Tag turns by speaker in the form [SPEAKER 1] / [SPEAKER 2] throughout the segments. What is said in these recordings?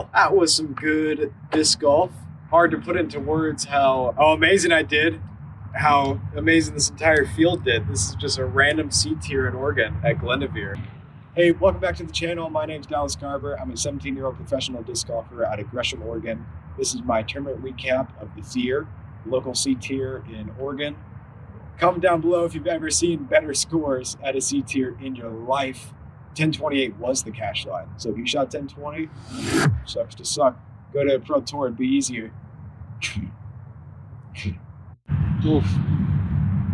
[SPEAKER 1] Well, that was some good disc golf. Hard to put into words how amazing I did, how amazing this entire field did. This is just a random C tier in Oregon at Veer. Hey, welcome back to the channel. My name's Garber. I'm a 17-year-old professional disc golfer out of Gresham, Oregon. This is my tournament recap of the Veer, local C tier in Oregon. Comment down below if you've ever seen better scores at a C tier in your life. 1028 was the cash line. So if you shot 1020, sucks to suck. Go to a pro tour, it'd be easier. Oof.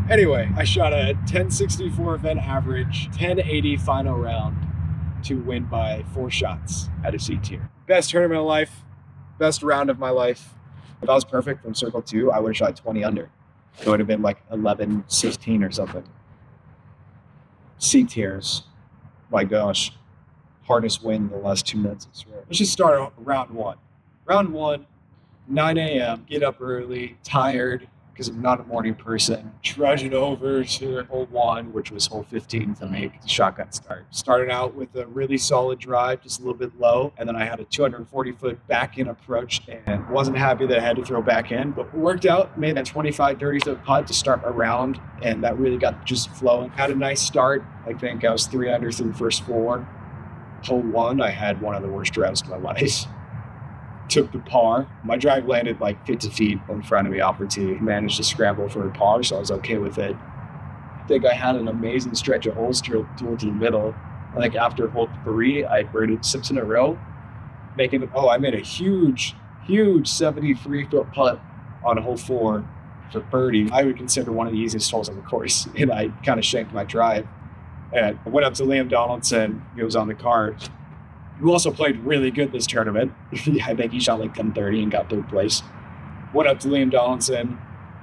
[SPEAKER 1] Anyway, I shot a 1064 event average, 1080 final round to win by 4 shots at a C tier. Best tournament of life, best round of my life. If I was perfect from circle 2, I would have shot 20 under. It would have been like 11-16 or something. C tiers. My gosh, hardest win in the last 2 minutes, I swear. Let's just start round 1. Round 1, 9 a.m., get up early, tired, because I'm not a morning person. Trudging over to hole 1, which was hole 15 to make the shotgun start. Started out with a really solid drive, just a little bit low, and then I had a 240-foot back-in approach, and wasn't happy that I had to throw back in, but worked out, made that 25, 30-foot putt to start my round, and that really got just flowing. Had a nice start. I think I was 3 under through the first 4. Hole 1, I had one of the worst drives of my life. Took the par. My drive landed like 50 feet in front of me off the tee. Managed to scramble for a par, so I was okay with it. I think I had an amazing stretch of holes towards the middle. Like after hole 3, I birdied 6 in a row. I made a huge 73-foot putt on hole 4 for birdie. I would consider one of the easiest holes on the course, and I kind of shanked my drive. And I went up to Liam Donaldson, he was on the card, who also played really good this tournament. I think he shot like 1030 and got 3rd place. Went up to Liam Donaldson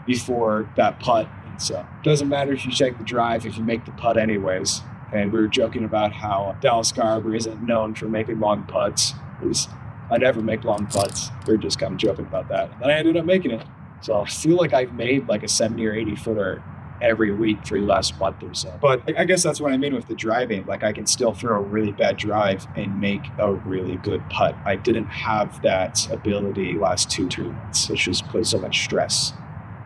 [SPEAKER 1] before that putt. And so it doesn't matter if you shake the drive, if you make the putt anyways. And we were joking about how Garber isn't known for making long putts. Because I never make long putts. We are just kind of joking about that. And then I ended up making it. So I feel like I've made like a 70 or 80 footer every week for the last month or so. But I guess that's what I mean with the driving. Like I can still throw a really bad drive and make a really good putt. I didn't have that ability last 2 tournaments. It just put so much stress.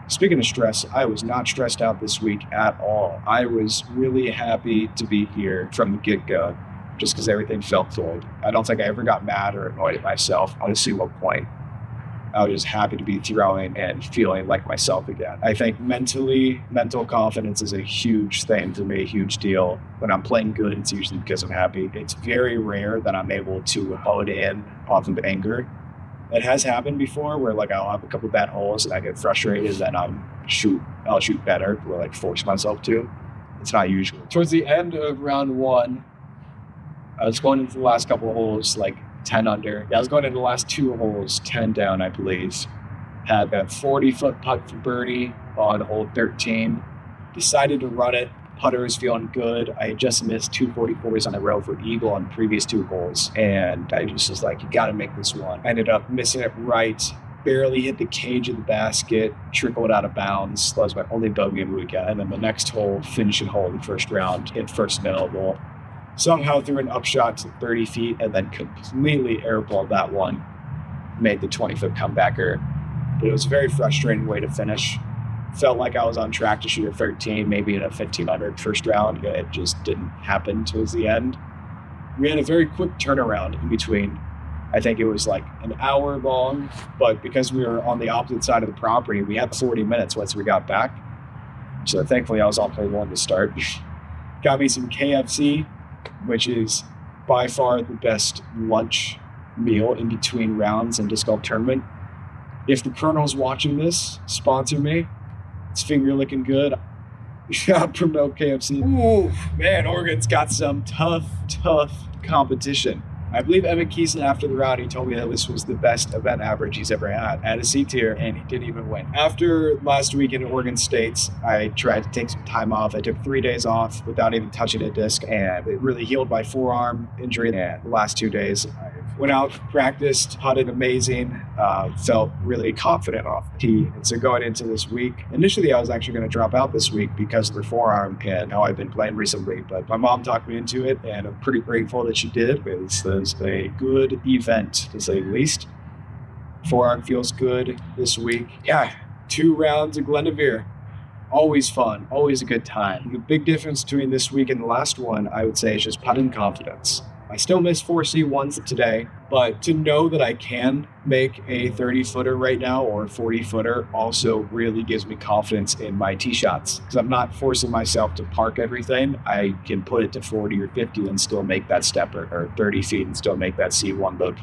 [SPEAKER 1] Speaking of stress, I was not stressed out this week at all. I was really happy to be here from the get-go, just because everything felt good. I don't think I ever got mad or annoyed at myself. Honestly, what point? I was just happy to be throwing and feeling like myself again. I think mental confidence is a huge thing to me, a huge deal. When I'm playing good, it's usually because I'm happy. It's very rare that I'm able to hold in off of anger. It has happened before where like I'll have a couple bad holes and I get frustrated, then I'll shoot better or like force myself to. It's not usual. Towards the end of round 1, I was going into the last couple of holes like 10 under. I was going into the last 2 holes, 10 down, I believe. Had that 40-foot putt for birdie on hole 13. Decided to run it. Putter was feeling good. I had just missed 2 44s on a row for eagle on previous 2 holes. And I just was like, you got to make this one. I ended up missing it right. Barely hit the cage of the basket. Trickled out of bounds. That was my only bogey of the weekend. And then the next hole, finishing hole in the first round, hit first available. Somehow threw an upshot to 30 feet and then completely airballed that one. Made the 20-foot comebacker. But it was a very frustrating way to finish. Felt like I was on track to shoot a 13, maybe in a 1500 first round. It just didn't happen towards the end. We had a very quick turnaround in between. I think it was like an hour long, but because we were on the opposite side of the property, we had 40 minutes once we got back. So thankfully I was on hole 1 to start. Got me some KFC, which is by far the best lunch meal in between rounds in disc golf tournament. If the Colonel's watching this, sponsor me. It's finger looking good. Promote KFC. Ooh, man, Oregon's got some tough competition. I believe Emmett Keeson, after the round, he told me that this was the best event average he's ever had at a C tier, and he didn't even win. After last week in Oregon States, I tried to take some time off. I took 3 days off without even touching a disc, and it really healed my forearm injury. And the last 2 days, I've Went out, practiced, putted amazing, felt really confident off the tee. And so going into this week, initially I was actually going to drop out this week because of the forearm and how I've been playing recently. But my mom talked me into it, and I'm pretty grateful that she did. It was a good event, to say the least. Forearm feels good this week. Yeah, 2 rounds of Veer. Always fun, always a good time. The big difference between this week and the last one, I would say, is just putting confidence. I still missed 4 C1s today, but to know that I can make a 30-footer right now or a 40-footer also really gives me confidence in my tee shots, because I'm not forcing myself to park everything. I can put it to 40 or 50 and still make that stepper, or 30 feet and still make that C1 look.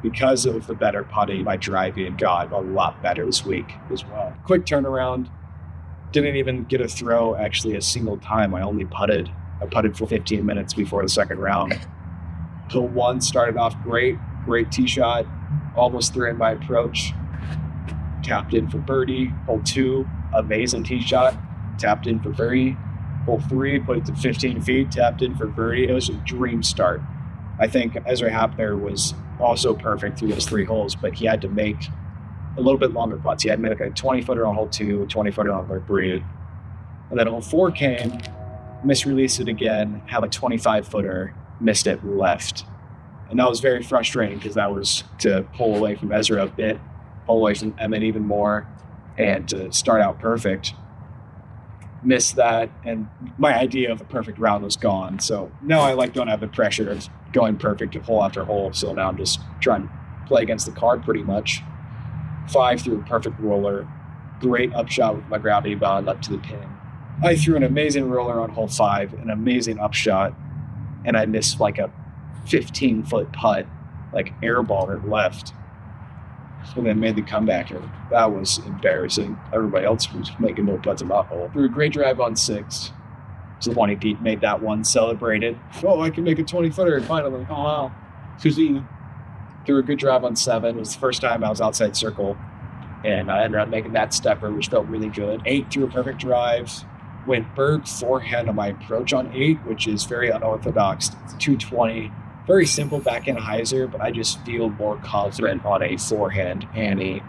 [SPEAKER 1] Because of the better putting, my driving got a lot better this week as well. Quick turnaround. Didn't even get a throw actually a single time. I only putted. I putted for 15 minutes before the second round. Hole 1 started off great tee shot, almost threw in my approach, tapped in for birdie. Hole 2, amazing tee shot, tapped in for birdie. Hole 3, put it to 15 feet, tapped in for birdie. It was a dream start. I think Ezra Hapner was also perfect through those 3 holes, but he had to make a little bit longer putts. He had to make a 20-footer on hole 2, a 20-footer on hole 3. And then hole 4 came, misreleased it again, had a 25-footer, missed it left. And that was very frustrating because that was to pull away from Ezra a bit, pull away from Emmett even more, and to start out perfect. Missed that, and my idea of a perfect round was gone. So now I don't have the pressure of going perfect hole after hole. So now I'm just trying to play against the card pretty much. 5 through a perfect roller, great upshot with my gravity bond up to the pin. I threw an amazing roller on hole 5, an amazing upshot, and I missed a 15-foot putt, airballed it left. And then made the comeback. That was embarrassing. Everybody else was making no putts in that hole. Threw a great drive on 6. So 20 feet, made that one, celebrated. Oh, I can make a 20-footer finally. Oh, wow. Susie. Threw a good drive on 7. It was the first time I was outside circle. And I ended up making that stepper, which felt really good. 8 threw a perfect drive. Went bird forehand on my approach on 8, which is very unorthodox. It's 220. Very simple backhand hyzer, but I just feel more confident on a forehand Annie.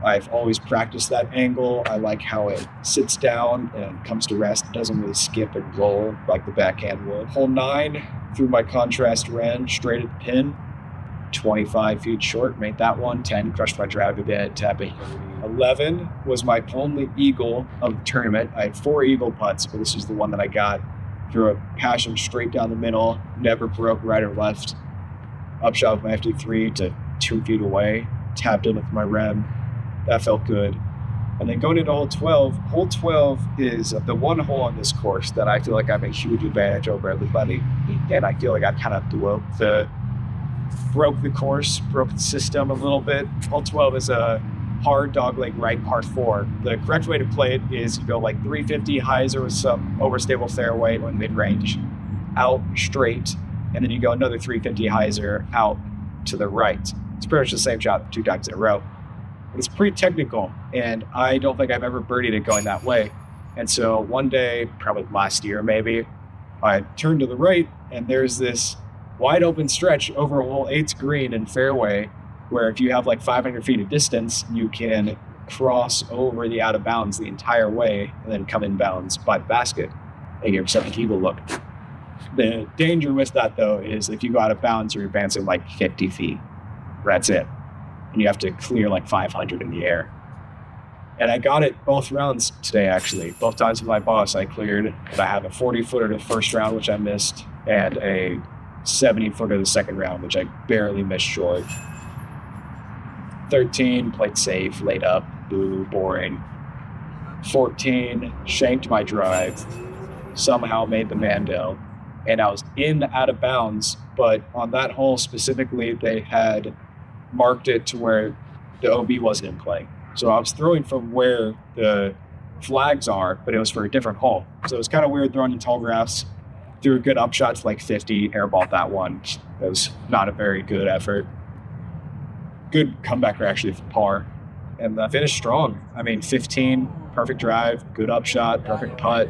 [SPEAKER 1] I've always practiced that angle. I like how it sits down and comes to rest. It doesn't really skip and roll like the backhand would. Hole 9, threw my contrast ren straight at the pin. 25 feet short, made that one. 10, crushed my drive a bit, tapping. 11 was my only eagle of the tournament. I had 4 eagle putts, but this is the one that I got. Threw a passion straight down the middle, never broke right or left. Upshot with my FD3 to 2 feet away, tapped in with my rem. That felt good. And then going into hole 12, hole 12 is the one hole on this course that I feel like I have a huge advantage over everybody. And I feel like I kind of broke the course, broke the system a little bit. Hole 12 is a hard dogleg right par 4. The correct way to play it is you go 350 hyzer with some overstable fairway or mid-range, out straight, and then you go another 350 hyzer out to the right. It's pretty much the same shot 2 times in a row. It's pretty technical, and I don't think I've ever birdied it going that way. And so one day, probably last year maybe, I turned to the right, and there's this wide open stretch over hole 8's green and fairway, where if you have 500 feet of distance, you can cross over the out of bounds the entire way and then come in bounds by the basket and give yourself a tee-ball look. The danger with that, though, is if you go out of bounds, you're advancing 50 feet. That's it. And you have to clear 500 in the air. And I got it both rounds today, actually. Both times with my boss, I cleared. And I have a 40-footer the first round, which I missed, and a 70-footer the second round, which I barely missed short. 13, played safe, laid up, boo, boring. 14, shanked my drive, somehow made the Mando, and I was in out of bounds, but on that hole specifically, they had marked it to where the OB wasn't in play. So I was throwing from where the flags are, but it was for a different hole. So it was kind of weird throwing in tall grass. Threw a good upshot to 50, airballed that one. It was not a very good effort. Good comebacker actually for par, and finished strong. 15, perfect drive, good upshot, perfect putt.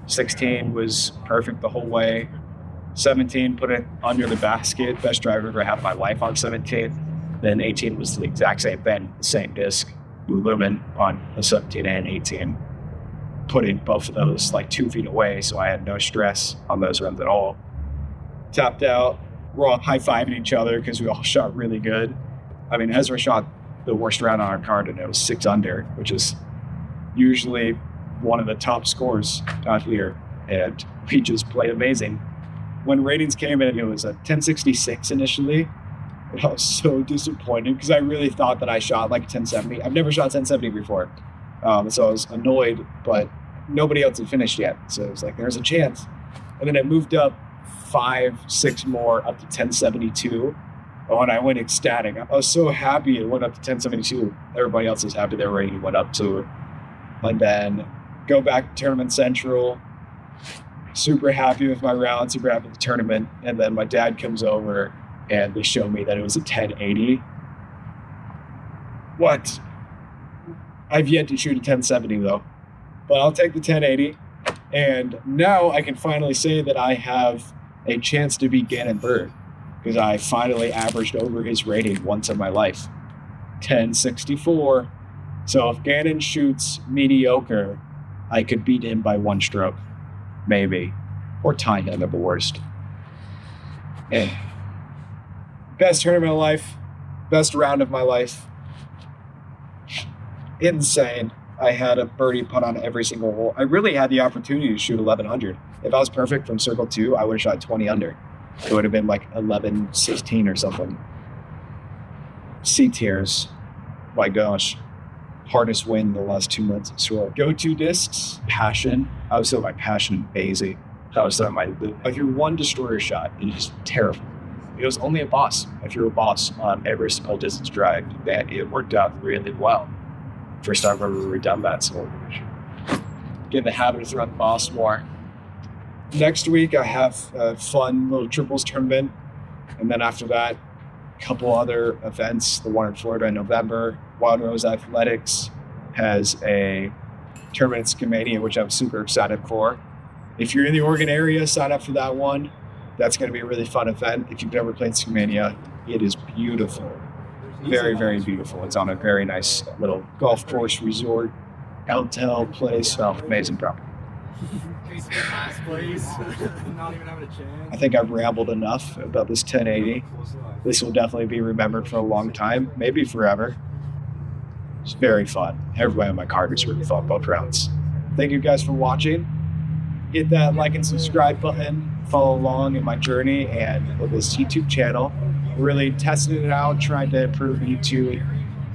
[SPEAKER 1] 16 was perfect the whole way. 17, put it under the basket. Best drive I've ever had in my life on 17. Then 18 was the exact same thing, the same disc, lumen on the 17 and 18. Putting both of those like 2 feet away, so I had no stress on those runs at all. Tapped out. We're all high-fiving each other because we all shot really good. I mean, Ezra shot the worst round on our card, and it was 6 under, which is usually one of the top scores out here. And we just played amazing. When ratings came in, it was a 1066 initially. And I was so disappointed because I really thought that I shot like 1070. I've never shot 1070 before. So I was annoyed, but nobody else had finished yet. So it was like, there's a chance. And then it moved up 5, 6 more up to 1072. Oh, and I went ecstatic. I was so happy it went up to 1072. Everybody else was happy their rating went up to it. And then go back to Tournament Central. Super happy with my round, super happy with the tournament. And then my dad comes over and they show me that it was a 1080. What? I've yet to shoot a 1070 though, but I'll take the 1080. And now I can finally say that I have a chance to beat Gannon Bird because I finally averaged over his rating once in my life. 1064. So if Gannon shoots mediocre, I could beat him by 1 stroke, maybe, or tie him at the worst. And best tournament of my life, best round of my life. Insane. I had a birdie putt on every single hole. I really had the opportunity to shoot 1100. If I was perfect from circle 2, I would have shot 20 under. It would have been like 1116 or something. C tiers. My gosh. Hardest win in the last 2 months, sure. Go-to discs, passion. I was still my passion and Basie. That was my, if you're one destroyer shot, it is terrible. It was only a boss. If you're a boss on every single distance drive, that it worked out really well. First time I've ever done that, so get in the habit of throwing the boss more. Next week, I have a fun little triples tournament. And then after that, a couple other events. The one in Florida in November. Wild Rose Athletics has a tournament in Scamania, which I'm super excited for. If you're in the Oregon area, sign up for that one. That's going to be a really fun event. If you've never played Scamania, it is beautiful. Very, very beautiful. It's on a very nice little golf course resort, hotel place. Oh, amazing property. I think I've rambled enough about this 1080. This will definitely be remembered for a long time, maybe forever. It's very fun. Everybody on my card was really fun, both rounds. Thank you guys for watching. Hit that like and subscribe button. Follow along in my journey and with this YouTube channel. Really testing it out, trying to improve YouTube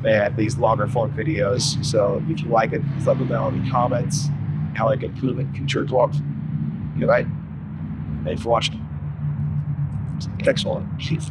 [SPEAKER 1] and these longer form videos. So if you like it, let me know in the comments how I can improve it in future vlogs. Good night. Thanks for watching. Next one. Peace.